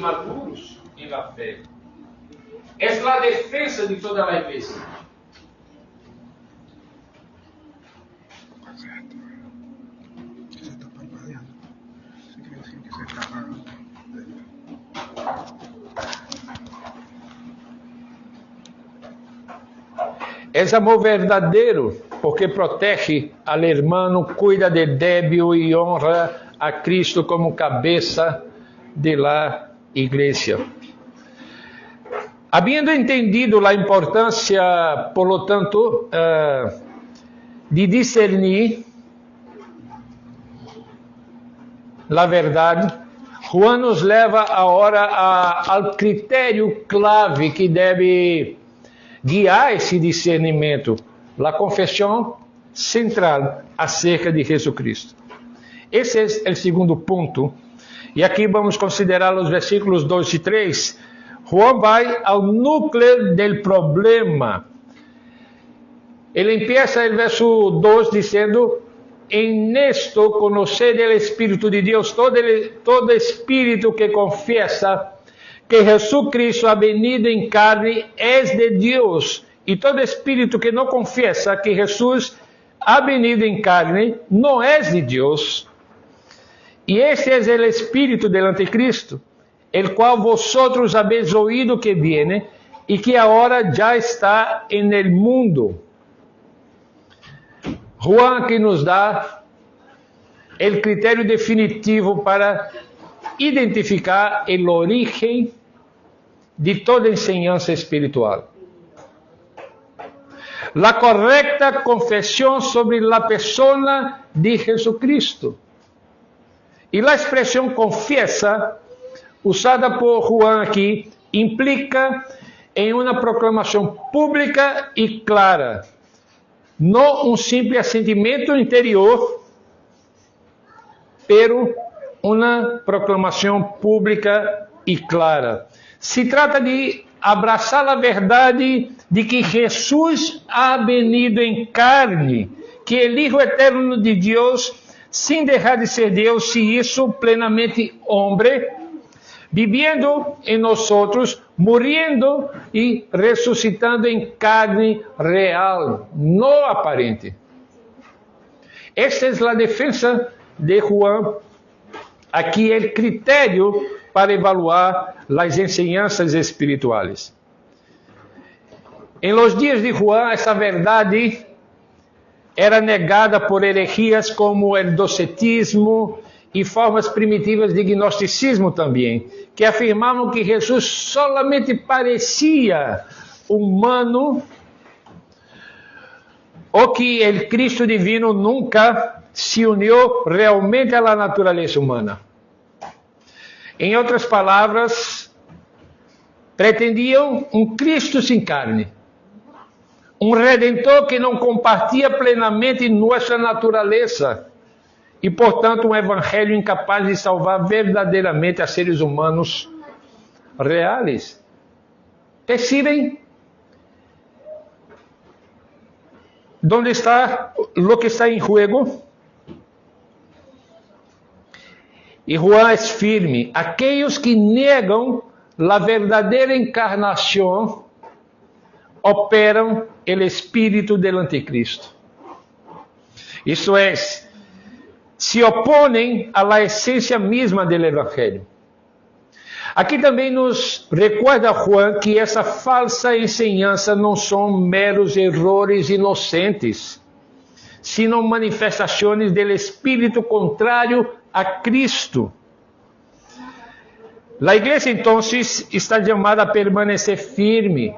maduros em la fe. Es la defensa de toda la iglesia. Es amor verdadeiro, porque protege al hermano, cuida del débil y honra a Cristo como cabeza de la iglesia. Habiendo entendido la importancia, por lo tanto, de discernir la verdade, Juan nos leva agora ao critério clave que deve guiar esse discernimento, a confissão central acerca de Jesus Cristo. Esse é o segundo ponto, e aqui vamos considerar os versículos 2 e 3. Juan vai ao núcleo do problema. Ele empieza o verso 2 dizendo: en esto conocer el Espíritu de Dios, todo espíritu que confiesa que Jesucristo ha venido en carne es de Dios, y todo espíritu que no confiesa que Jesús ha venido en carne no es de Dios. Y este es el espíritu del anticristo, el cual vosotros habéis oído que viene y que ahora ya está en el mundo. Juan que nos dá o critério definitivo para identificar o origen de toda enseñanza espiritual. La correcta confesión sobre la persona de Jesucristo. E a expressão confiesa, usada por Juan aqui, implica em uma proclamação pública e clara, não um simples assentimento interior, pero uma proclamação pública e clara. Se trata de abraçar a verdade de que Jesus ha venido em carne, que o Hijo eterno de Deus, sem deixar de ser Deus, se hizo plenamente homem, viviendo em nós, muriendo e ressuscitando em carne real, não aparente. Esta é a defesa de Juan. Aqui é o critério para evaluar as enseñanças espirituais. Em los dias de Juan, essa verdade era negada por herejias como o docetismo e formas primitivas de gnosticismo também, que afirmavam que Jesus solamente parecia humano ou que o Cristo divino nunca se uniu realmente à natureza humana. Em outras palavras, pretendiam um Cristo sem carne, um Redentor que não compartilha plenamente nossa natureza e, portanto, um evangelho incapaz de salvar verdadeiramente a seres humanos reais. Percebem? Onde está o que está em jogo? E Juan é firme. Aqueles que negam a verdadeira encarnação operam o espírito do anticristo. Isso é, se opõem à essência mesma do evangelho. Aqui também nos recuerda Juan que essa falsa enseñança não são meros erros inocentes, sino manifestações do espírito contrário a Cristo. A igreja, então, está chamada a permanecer firme,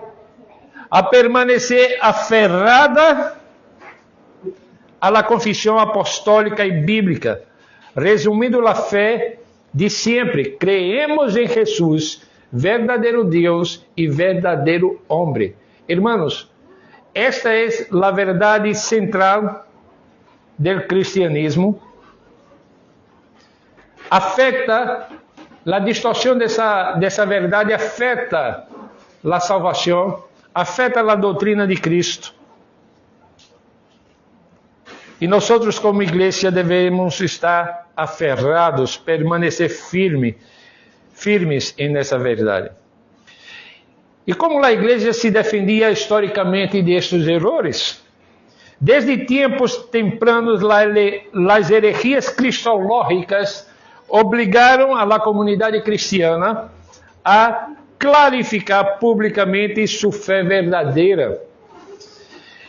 a permanecer aferrada à confissão apostólica e bíblica, resumindo a fé de sempre: creemos em Jesus, verdadeiro Deus e verdadeiro homem. Hermanos, esta é a verdade central do cristianismo. Afeta a distorção dessa verdade, afeta a salvação, afeta a doutrina de Cristo. E nós, como igreja, devemos estar aferrados, permanecer firme, firmes nessa verdade. E como a igreja se defendia historicamente destes errores? Desde tempos tempranos, as herejias cristológicas obrigaram a comunidade cristiana a clarificar publicamente sua fé verdadeira.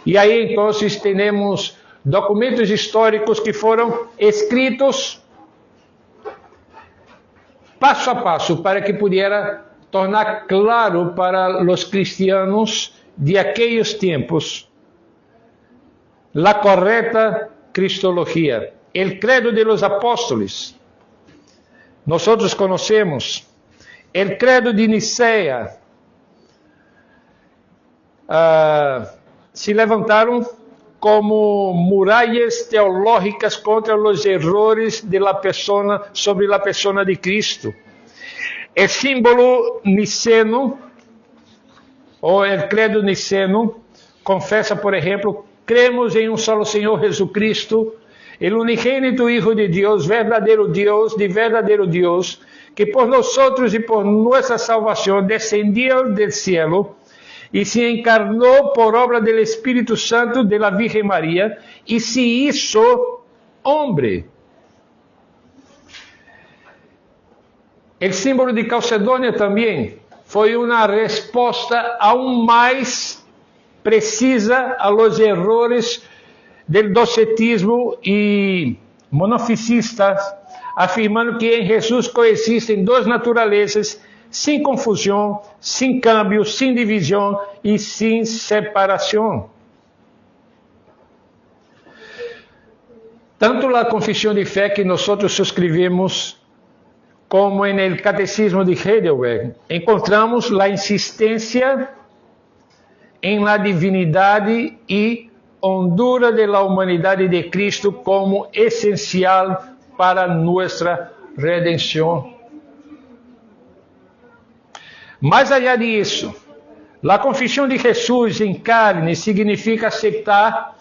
E aí, então, temos documentos históricos que foram escritos passo a passo para que pudesse tornar claro para os cristianos de aqueles tempos a correta cristologia, o credo de los apóstolos. Nós conhecemos o credo de Nicea. Se levantaram como muralhas teológicas contra os errores sobre a persona de Cristo. O símbolo niceno, ou o credo niceno, confessa, por exemplo, cremos em um solo Senhor Jesucristo, o unigênito Hijo de Deus, de verdadeiro Deus, que por nós e por nossa salvação descendiu del cielo e se encarnou por obra do Espírito Santo de la Virgem Maria e se hizo homem. O símbolo de Calcedônia também foi uma resposta aún mais precisa a los errores del docetismo e monofisistas, afirmando que em Jesus coexistem duas naturezas, sem confusão, sem câmbio, sem divisão e sem separação. Tanto a confissão de fé que nós suscrevemos, como no Catecismo de Heidelberg, encontramos a insistência em la divinidade e hondura de la humanidade de Cristo como essencial para nossa redenção. Mais allá disso, a confissão de Jesus em carne significa aceitar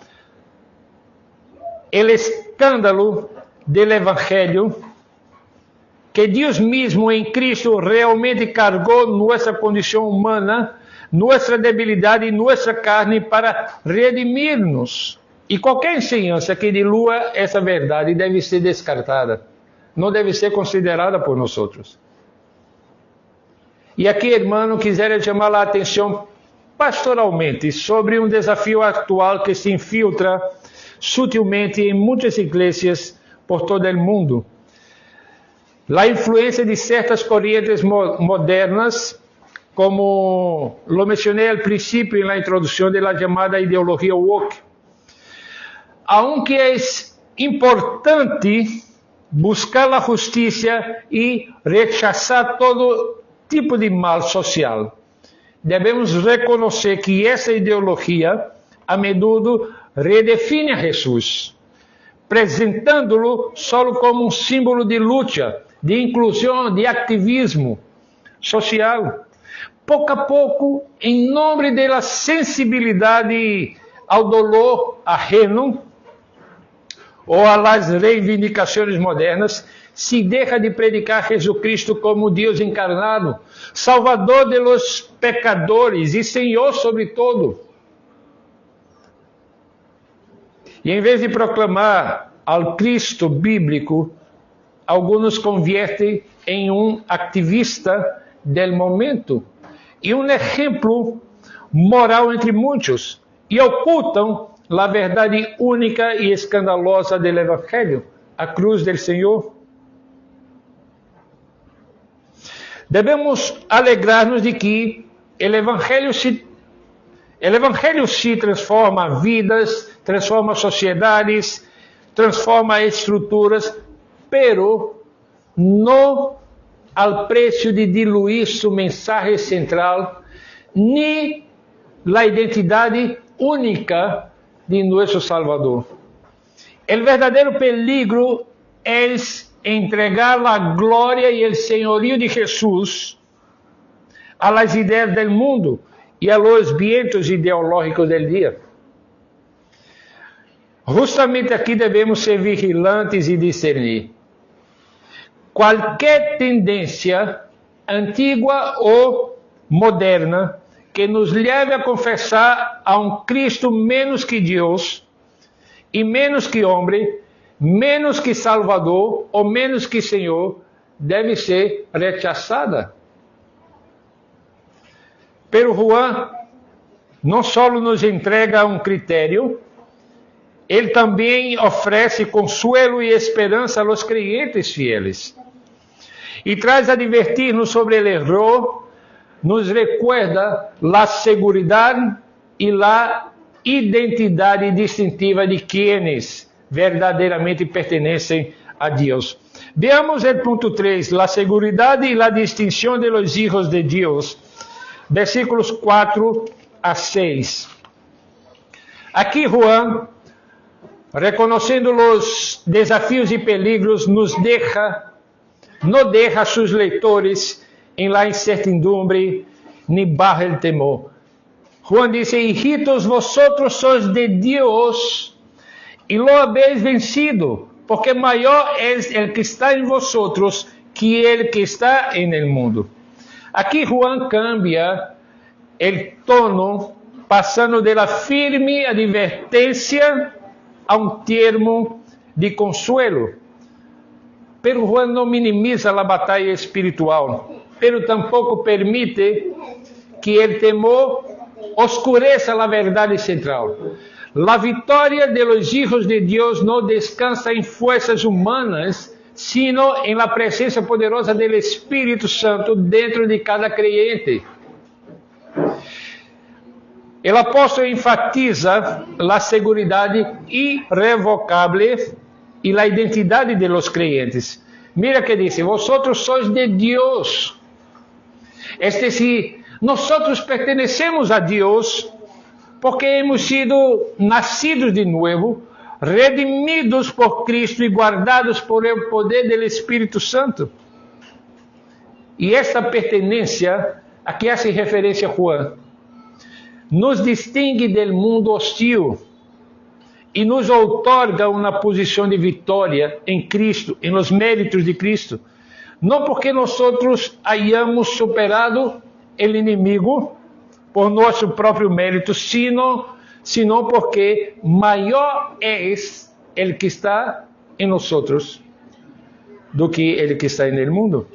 o escândalo do Evangelho, que Deus mesmo em Cristo realmente cargou nossa condição humana, nossa debilidade e nossa carne para redimir-nos. E qualquer ensinança que dilua essa verdade deve ser descartada, não deve ser considerada por nós outros. E aqui, irmão, quisera chamar a atenção pastoralmente sobre um desafio atual que se infiltra sutilmente em muitas igrejas por todo o mundo. A influência de certas correntes modernas, como lo mencionei al princípio na introdução da chamada ideologia woke. Aunque é importante buscar a justiça e rechazar todo tipo de mal social, devemos reconhecer que essa ideologia, a menudo, redefine a Jesus, apresentando-lo só como um símbolo de luta, de inclusão, de ativismo social. Pouco a pouco, em nome da sensibilidade ao dolor ajeno ou às reivindicações modernas, se deixa de predicar Jesucristo como Deus encarnado, Salvador de los pecadores e Senhor sobre todo. E em vez de proclamar ao Cristo bíblico, alguns conviertem em um ativista del momento e um exemplo moral entre muitos, e ocultam a verdade única e escandalosa do Evangelho, a cruz del Senhor. Devemos alegrar-nos de que o Evangelho se transforma vidas, transforma sociedades, transforma estruturas, pero não ao preço de diluir sua mensagem central, nem a identidade única de nosso Salvador. O verdadeiro peligro é entregar a glória e o senhorio de Jesus a las ideias del mundo e a los vientos ideológicos del dia. Justamente aqui devemos ser vigilantes e discernir. Qualquer tendência antiga ou moderna, que nos leve a confessar a um Cristo menos que Deus e menos que homem, menos que Salvador ou menos que Senhor, deve ser rechaçada. Pero Juan não só nos entrega um critério, ele também oferece consuelo e esperança aos crentes fieles. E traz a divertir-nos sobre o erro, nos recuerda a segurança e a identidade distintiva de quienes verdadeiramente pertenecem a Deus. Veamos o ponto 3, a segurança e a distinção de los hijos de Deus. Versículos 4 a 6. Aqui Juan, reconhecendo os desafios e peligros, não deixa a seus leitores em la incertidumbre ni bajo el temor. Juan dice: hijitos, vosotros sois de Dios y lo habéis vencido, porque maior es el que está en vosotros que el que está en el mundo. Aqui Juan cambia el tono, passando de la firme advertência a um termo de consuelo. Pero Juan não minimiza a batalha espiritual, pero tampouco permite que o temor oscureça a verdade central. A vitória de los hijos de Deus não descansa em forças humanas, sino em la presença poderosa do Espírito Santo dentro de cada creyente. O apóstolo enfatiza a seguridade irrevocável e a identidade de los creyentes. Mira que diz: vosotros sois de Deus. Es decir, nosotros pertenecemos a Deus porque hemos sido nacidos de nuevo, redimidos por Cristo e guardados por el poder del Espírito Santo. E esta pertenência, a que hace referência Juan, nos distingue del mundo hostil e nos outorga uma posição de vitória em Cristo, em los méritos de Cristo. Não porque nós hayamos superado o inimigo por nosso próprio mérito, sino porque maior é o que está em nós do que o que está no mundo.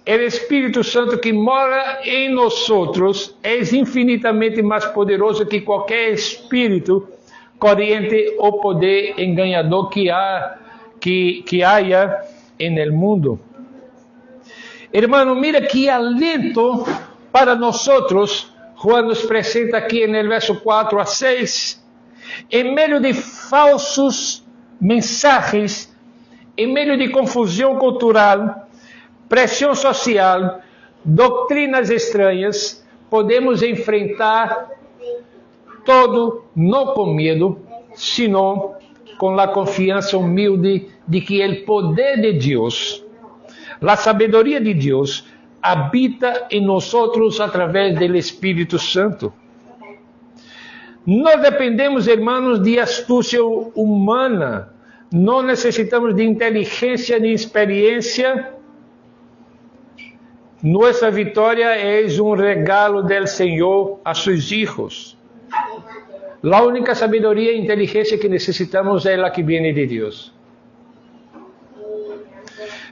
O Espírito Santo que mora em nós é infinitamente mais poderoso que qualquer espírito corriente ou poder enganador que haya en el mundo. Hermano, mira que alento para nosotros Juan nos presenta aqui no verso 4 a 6. Em meio de falsos mensagens, em meio de confusão cultural, pressão social, doutrinas estranhas, podemos enfrentar todo não com medo, sino com a confiança humilde de que o poder de Deus, a sabedoria de Deus, habita em nós através do Espírito Santo. Não dependemos, hermanos, de astúcia humana, não necessitamos de inteligência nem experiência. Nossa vitória é um regalo del Senhor a seus hijos. A única sabedoria e inteligência que necessitamos é a que vem de Deus.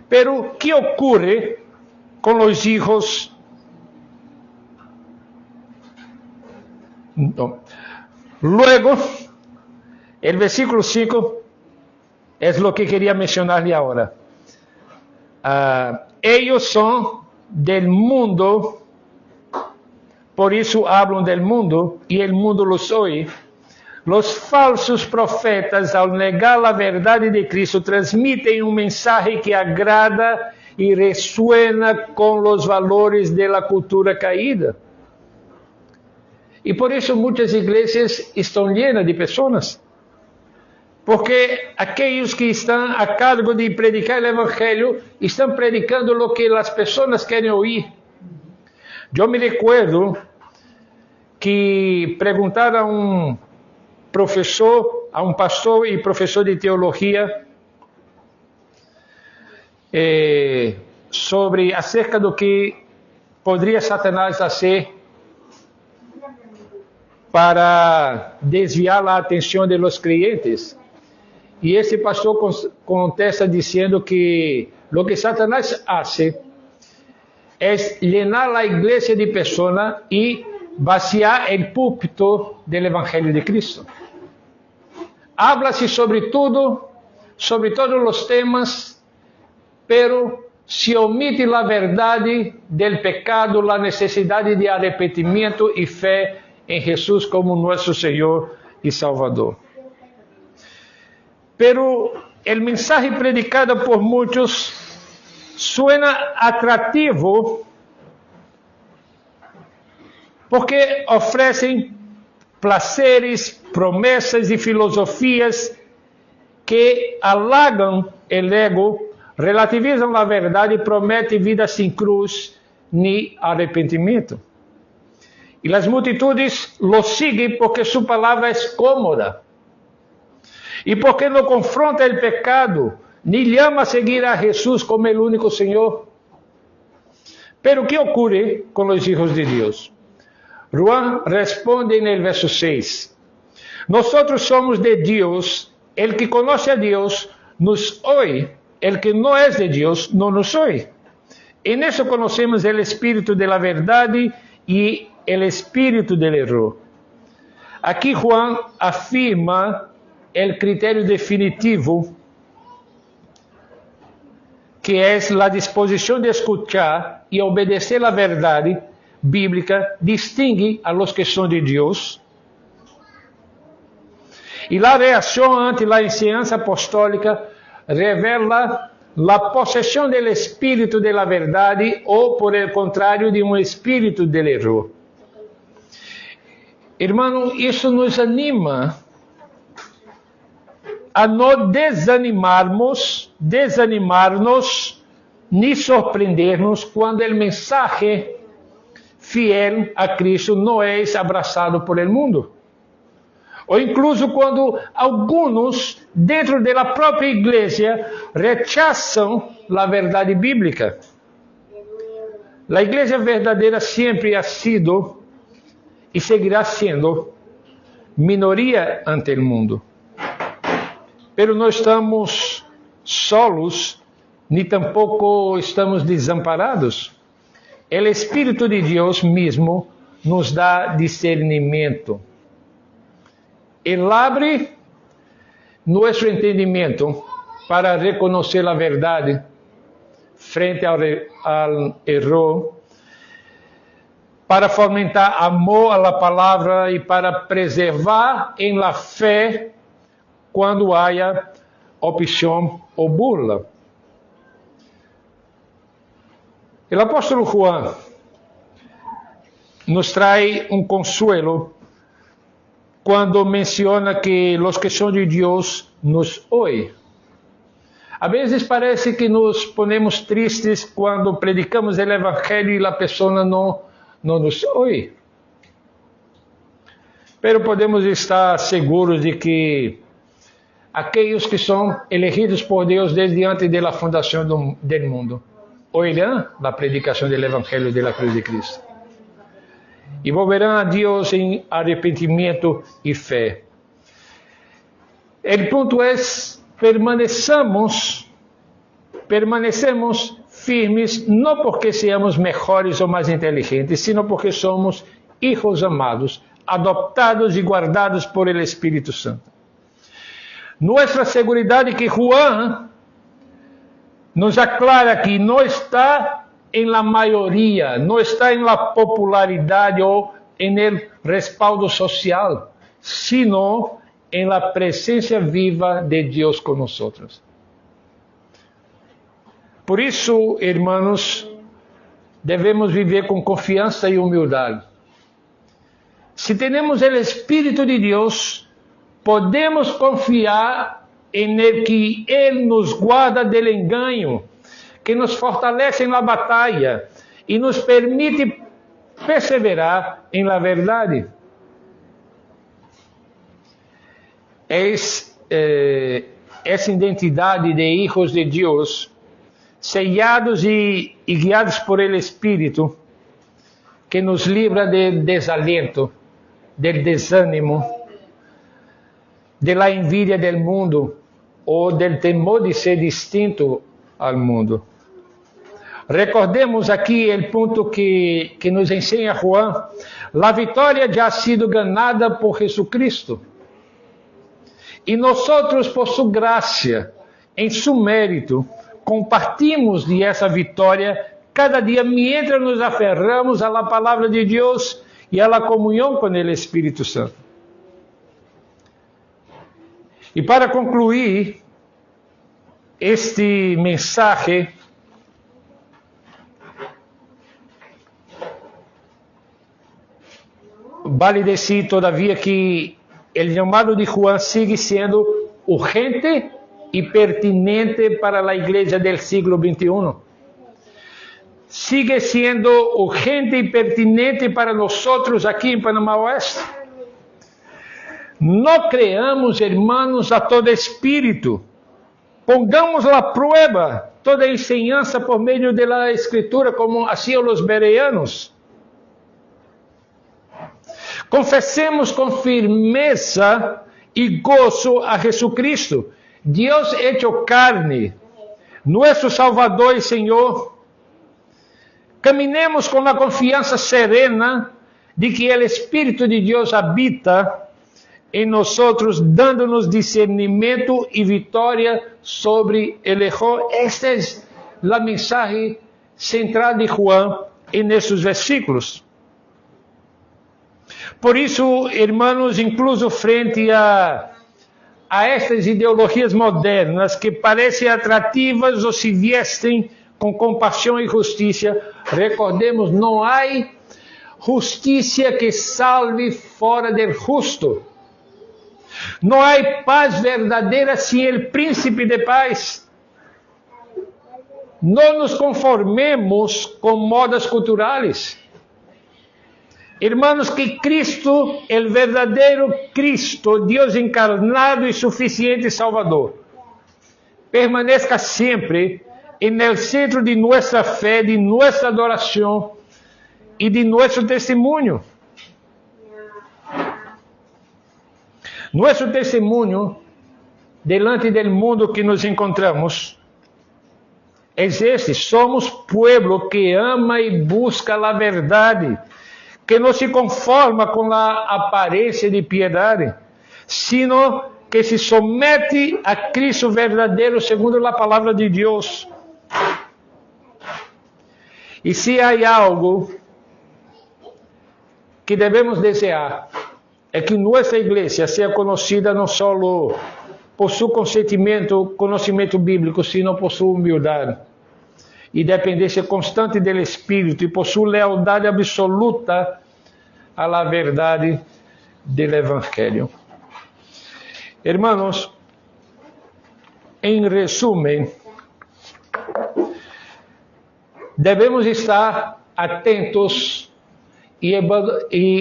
Pero, ¿qué ocurre con los hijos? No. Luego, el versículo 5 es lo que quería mencionarle ahora. Ellos son del mundo, por eso hablan del mundo, y el mundo los oye. Los falsos profetas, ao negar a verdade de Cristo, transmitem um mensagem que agrada e resuena com os valores da cultura caída. E por isso muitas igrejas estão llenas de pessoas. Porque aqueles que estão a cargo de predicar o Evangelho estão predicando o que as pessoas querem ouvir. Eu me recuerdo que perguntaram a um professor, a um pastor e professor de teologia, acerca do que poderia Satanás fazer para desviar a atenção dos crentes. E esse pastor contesta dizendo que o que Satanás hace é llenar a igreja de pessoas e vaciar o púlpito do Evangelho de Cristo. Habla-se sobre tudo, sobre todos os temas, pero se omite a verdade del pecado, a necessidade de arrependimento e fé em Jesus como nosso Senhor e Salvador. Pero o mensaje predicado por muitos suena atrativo porque oferecem prazeres, promessas e filosofias que halagam o ego, relativizam a verdade e prometem vida sem cruz nem arrependimento. E as multitudes lo seguem porque sua palavra é cômoda. E porque não confronta o pecado, nem llama a seguir a Jesus como o único Senhor. Pero o que ocorre com os hijos de Deus? Juan responde no verso 6. Nosotros somos de Deus, el que conoce a Deus nos oye, el que não é de Deus não nos oye. En eso conocemos el espírito de la verdade e el espírito del error. Aqui Juan afirma el critério definitivo, que é a disposição de escuchar e obedecer a verdade bíblica, distingue a los que são de Deus. E a reação ante a enseñanza apostólica revela a possessão do espírito de la verdade ou, por el contrário, de um espírito del error. Irmão, isso nos anima a não desanimarnos nem surpreendernos quando o mensagem fiel a Cristo não é abraçado por el mundo. Ou incluso quando alguns dentro da própria igreja rechazam a verdade bíblica. A igreja verdadeira sempre ha sido e seguirá sendo minoria ante o mundo. Pero não estamos solos, nem tampouco estamos desamparados. O Espírito de Deus mesmo nos dá discernimento. Ele abre nosso entendimento para reconhecer a verdade frente ao erro, para fomentar amor à palavra e para preservar em la fé quando haya opção ou burla. O apóstolo Juan nos traz consuelo quando menciona que os que são de Deus nos oem. A vezes parece que nos ponemos tristes quando predicamos o Evangelho e a pessoa não nos ouve. Pero podemos estar seguros de que aqueles que são elegidos por Deus desde antes da fundação do mundo ouvirão a predicação do Evangelho da cruz de Cristo e volverão a Deus em arrependimento e fé. O ponto é permanecemos firmes, não porque seamos melhores ou mais inteligentes, sino porque somos hijos amados, adoptados e guardados por el Espírito Santo. Nossa seguridade que Juan nos aclara que não está em la maioria, não está em la popularidade ou em el respaldo social, sino em la presença viva de Deus com nós. Por isso, irmãos, devemos viver com confiança e humildade. Se temos o Espírito de Deus, podemos confiar em Ele, que Ele nos guarda do engano, que nos fortalece na batalha e nos permite perseverar em la verdade. Essa identidade de hijos de Deus sellados e guiados por el Espírito, que nos livra del desalento, del desânimo, de la envidia del mundo ou del temor de ser distinto al mundo. Recordemos aqui o ponto que nos ensina Juan: a vitória já ha sido ganada por Jesucristo. E nós, por sua graça, em seu mérito, compartimos de essa vitória cada dia, mientras nos aferramos a la palavra de Deus e a la comunhão com o Espírito Santo. E para concluir este mensagem, vale dizer todavia que o chamado de Juan sigue sendo urgente e pertinente para a igreja del siglo XXI. Sigue sendo urgente e pertinente para nós aqui em Panamá Oeste. Não creamos, hermanos, a todo espírito. Pongamos a prueba toda enseñanza por meio da Escritura, como hacían os bereanos. Confessemos com firmeza e gozo a Jesucristo, Deus hecho carne, nosso Salvador e Senhor. Caminemos com a confiança serena de que o Espírito de Deus habita em nós, dando-nos discernimento e vitória sobre o erro. Esta é a mensagem central de Juan nesses versículos. Por isso, irmãos, incluso frente a estas ideologias modernas que parecem atrativas ou se vestem com compaixão e justiça, recordemos, não há justiça que salve fora do justo. Não há paz verdadeira sem o príncipe de paz. Não nos conformemos com modas culturais. Irmãos, que Cristo, o verdadeiro Cristo, Deus encarnado e suficiente Salvador, permaneça sempre no centro de nossa fé, de nossa adoração e de nosso testemunho. Nosso testemunho delante do mundo que nos encontramos é este: somos povo que ama e busca a verdade, que não se conforma com a aparência de piedade, sino que se somete a Cristo verdadeiro segundo a palavra de Deus. E se há algo que devemos desejar, é que nossa igreja seja conhecida não só por seu conhecimento bíblico, sino por sua humildade e dependência constante do Espírito, e por sua lealdade absoluta à verdade do Evangelho. Hermanos, em resumo, devemos estar atentos e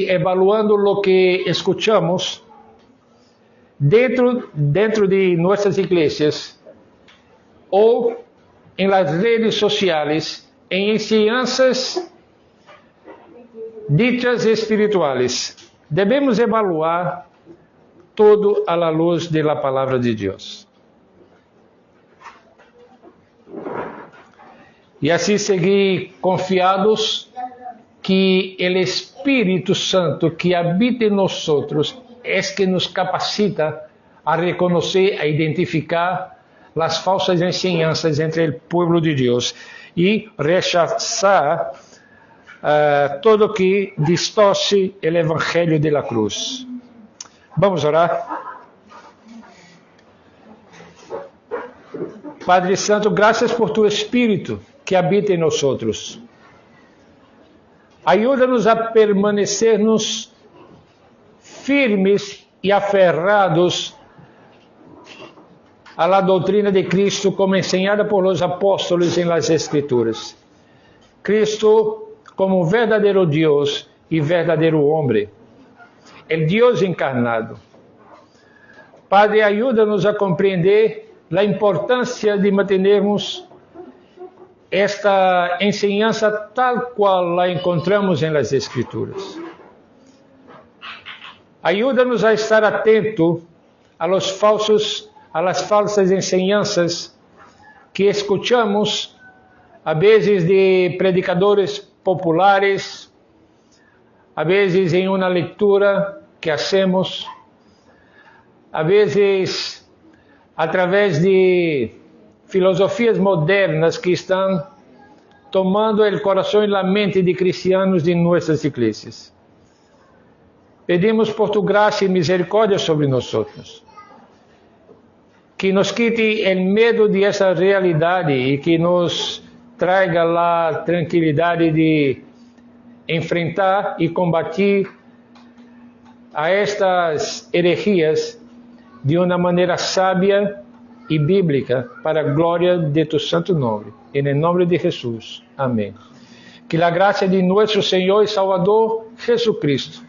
evaluando o que escuchamos dentro de nossas igrejas ou em las redes sociais, em ensinanças ditas espirituais. Devemos evaluar todo à luz da palavra de Deus. E assim seguir confiados que o Espírito Santo que habita em nós é que nos capacita a reconhecer, a identificar as falsas ensinanças entre o povo de Deus e rechazar todo que distorce o Evangelho de la cruz. Vamos orar. Padre Santo, graças por tu Espírito que habita em nós. Ajuda-nos a permanecermos firmes e aferrados à doutrina de Cristo como ensinada por los apóstolos em las Escrituras. Cristo como verdadeiro Deus e verdadeiro homem, o Deus encarnado. Padre, ajuda-nos a compreender a importância de mantermos esta enseñanza tal cual la encontramos en las Escrituras. Ayúdanos a estar atento a las falsas enseñanzas que escuchamos, a veces de predicadores populares, a veces en una lectura que hacemos, a veces a través de filosofías modernas que están tomando el corazón y la mente de cristianos de nuestras iglesias. Pedimos por tu gracia y misericordia sobre nosotros, que nos quite el miedo de esa realidad y que nos traiga la tranquilidad de enfrentar y combatir a estas herejías de una manera sabia y bíblica para la gloria de tu santo nombre. En el nombre de Jesús. Amén. Que la gracia de nuestro Señor y Salvador Jesucristo,